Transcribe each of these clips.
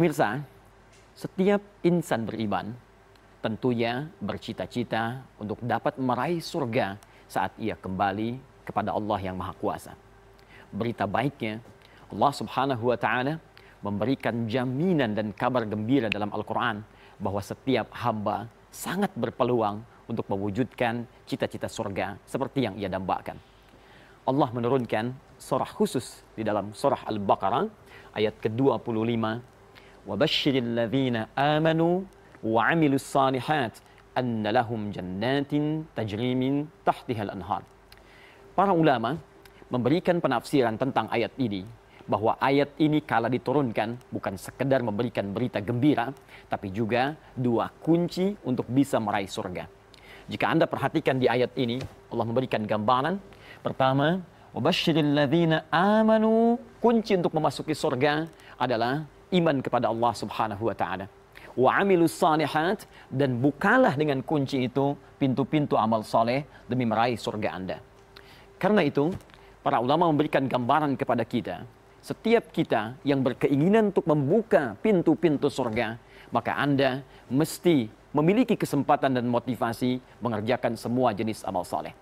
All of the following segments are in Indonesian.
Mirsa, setiap insan beriman tentunya bercita-cita untuk dapat meraih surga saat ia kembali kepada Allah yang Maha Kuasa. Berita baiknya, Allah Subhanahu wa Ta'ala memberikan jaminan dan kabar gembira dalam Al-Quran bahwa setiap hamba sangat berpeluang untuk mewujudkan cita-cita surga seperti yang ia dambakan. Allah menurunkan surah khusus di dalam surah Al-Baqarah ayat ke-25. وَبَشِّرِ الَّذِينَ آمَنُوا وَعَمِلُوا الصَّالِحَاتِ أَنَّ لَهُمْ جَنَّاتٍ تَجْرِي مِنْ تَحْتِهَا الْأَنْهَارُ. Para ulama memberikan penafsiran tentang ayat ini, bahwa ayat ini kala diturunkan bukan sekedar memberikan berita gembira, tapi juga dua kunci untuk bisa meraih surga. Jika Anda perhatikan di ayat ini, Allah memberikan gambaran. Pertama, وَبَشِّرِ الَّذِينَ آمَنُوا, kunci untuk memasuki surga adalah iman kepada Allah Subhanahu wa Ta'ala. وَعَمِلُوا الصَّالِحَاتِ, dan bukalah dengan kunci itu pintu-pintu amal soleh demi meraih surga Anda. Karena itu, para ulama memberikan gambaran kepada kita, setiap kita yang berkeinginan untuk membuka pintu-pintu surga, maka Anda mesti memiliki kesempatan dan motivasi mengerjakan semua jenis amal soleh.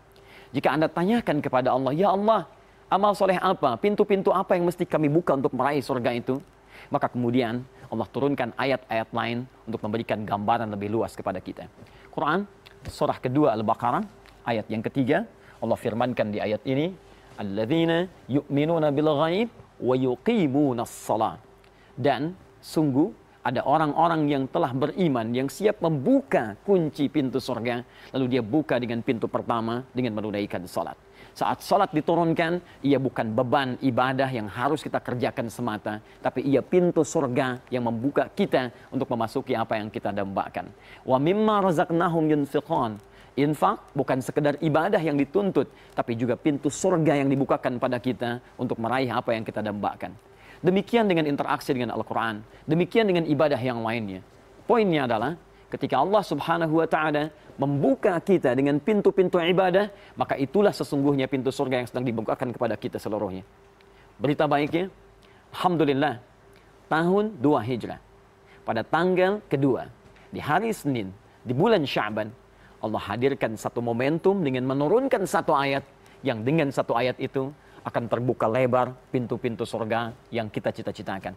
Jika Anda tanyakan kepada Allah, ya Allah, amal soleh apa, pintu-pintu apa yang mesti kami buka untuk meraih surga itu? Maka kemudian Allah turunkan ayat-ayat lain untuk memberikan gambaran lebih luas kepada kita. Quran, surah kedua Al-Baqarah, ayat yang ketiga, Allah firmankan di ayat ini, Alladzina yu'minuna bil ghaib wa yuqimuna as-salat. Dan sungguh ada orang-orang yang telah beriman, yang siap membuka kunci pintu surga, lalu dia buka dengan pintu pertama dengan menunaikan salat. Saat salat diturunkan, ia bukan beban ibadah yang harus kita kerjakan semata, tapi ia pintu surga yang membuka kita untuk memasuki apa yang kita dambakan. Wa mimma razaqnahum yunfiqun. Infak bukan sekedar ibadah yang dituntut, tapi juga pintu surga yang dibukakan pada kita untuk meraih apa yang kita dambakan. Demikian dengan interaksi dengan Al-Quran, demikian dengan ibadah yang lainnya. Poinnya adalah, ketika Allah Subhanahu wa Ta'ala membuka kita dengan pintu-pintu ibadah, maka itulah sesungguhnya pintu surga yang sedang dibukakan kepada kita seluruhnya. Berita baiknya, Alhamdulillah, tahun 2 Hijrah, pada tanggal kedua, di hari Senin, di bulan Sya'ban, Allah hadirkan satu momentum dengan menurunkan satu ayat, yang dengan satu ayat itu akan terbuka lebar pintu-pintu surga yang kita cita-citakan.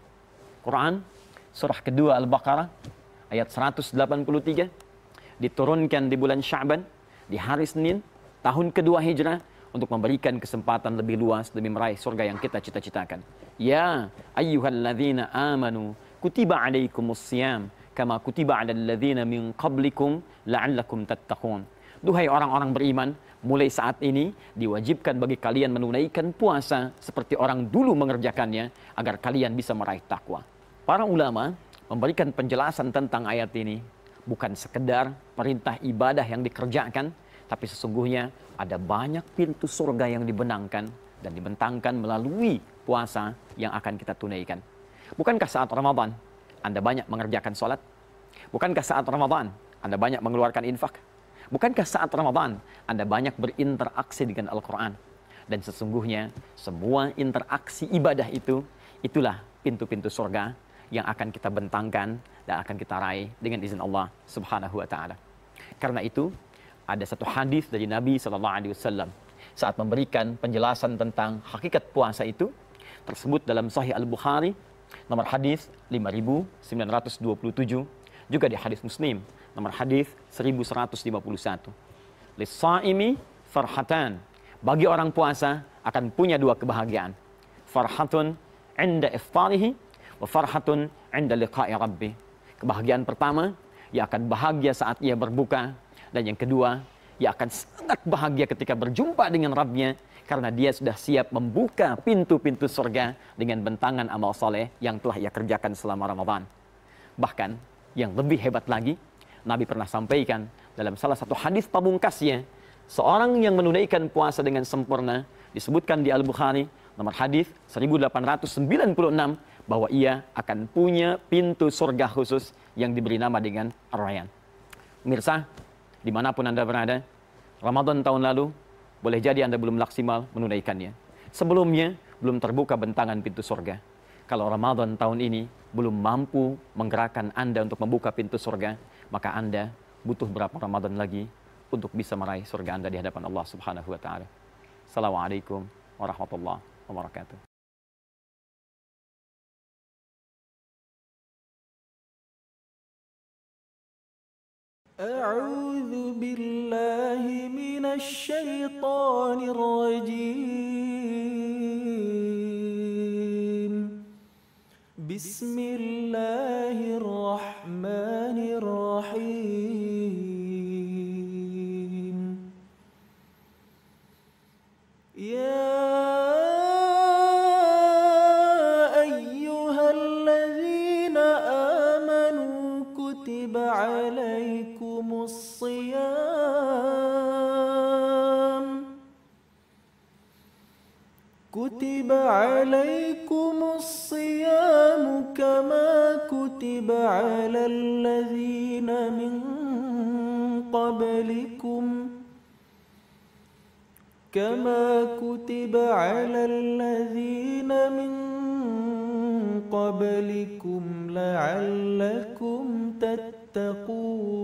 Quran, surah kedua Al-Baqarah, ayat 183, diturunkan di bulan Sya'ban, di hari Senin, tahun kedua Hijrah, untuk memberikan kesempatan lebih luas demi meraih surga yang kita cita-citakan. Ya ayyuhalladzina amanu, kutiba alaikumus siyam, kama kutiba alal ladzina min qablikum la'allakum tattaqun. Duhai orang-orang beriman, mulai saat ini diwajibkan bagi kalian menunaikan puasa seperti orang dulu mengerjakannya, agar kalian bisa meraih takwa. Para ulama memberikan penjelasan tentang ayat ini, bukan sekedar perintah ibadah yang dikerjakan, tapi sesungguhnya ada banyak pintu surga yang dibenangkan dan dibentangkan melalui puasa yang akan kita tunaikan. Bukankah saat Ramadan Anda banyak mengerjakan sholat? Bukankah saat Ramadan Anda banyak mengeluarkan infak? Bukankah saat Ramadan Anda banyak berinteraksi dengan Al-Quran? Dan sesungguhnya semua interaksi ibadah itu, itulah pintu-pintu surga yang akan kita bentangkan dan akan kita raih dengan izin Allah Subhanahu wa Ta'ala. Karena itu, ada satu hadis dari Nabi SAW saat memberikan penjelasan tentang hakikat puasa itu, tersebut dalam Sahih Al-Bukhari, nomor hadis 5927, juga di hadis Muslim, nomor hadis 1151. Lis-shaimi farhatan. Bagi orang puasa akan punya dua kebahagiaan. Farhatun 'inda iftarihi wa farhatun 'inda liqa'i rabbih. Kebahagiaan pertama, ia akan bahagia saat ia berbuka, dan yang kedua, ia akan sangat bahagia ketika berjumpa dengan Rabbnya, karena dia sudah siap membuka pintu-pintu surga dengan bentangan amal soleh yang telah ia kerjakan selama Ramadan. Bahkan, yang lebih hebat lagi, Nabi pernah sampaikan dalam salah satu hadis pamungkasnya, seorang yang menunaikan puasa dengan sempurna, disebutkan di Al-Bukhari, nomor hadis 1896, bahwa ia akan punya pintu surga khusus yang diberi nama dengan Ar-Rayyan. Pemirsa, dimanapun Anda berada, Ramadan tahun lalu, boleh jadi Anda belum maksimal menunaikannya. Sebelumnya, belum terbuka bentangan pintu surga. Kalau Ramadan tahun ini belum mampu menggerakkan Anda untuk membuka pintu surga, maka Anda butuh berapa Ramadan lagi untuk bisa meraih surga Anda di hadapan Allah Subhanahu wa taala. Assalamualaikum warahmatullahi wabarakatuh. أعوذ بالله من الشيطان الرجيم. بسم الله الرحمن الرحيم. يا أيها الذين آمنوا كتب عليكم الصيام كما كتب على الذين من قبلكم لعلكم تتقون.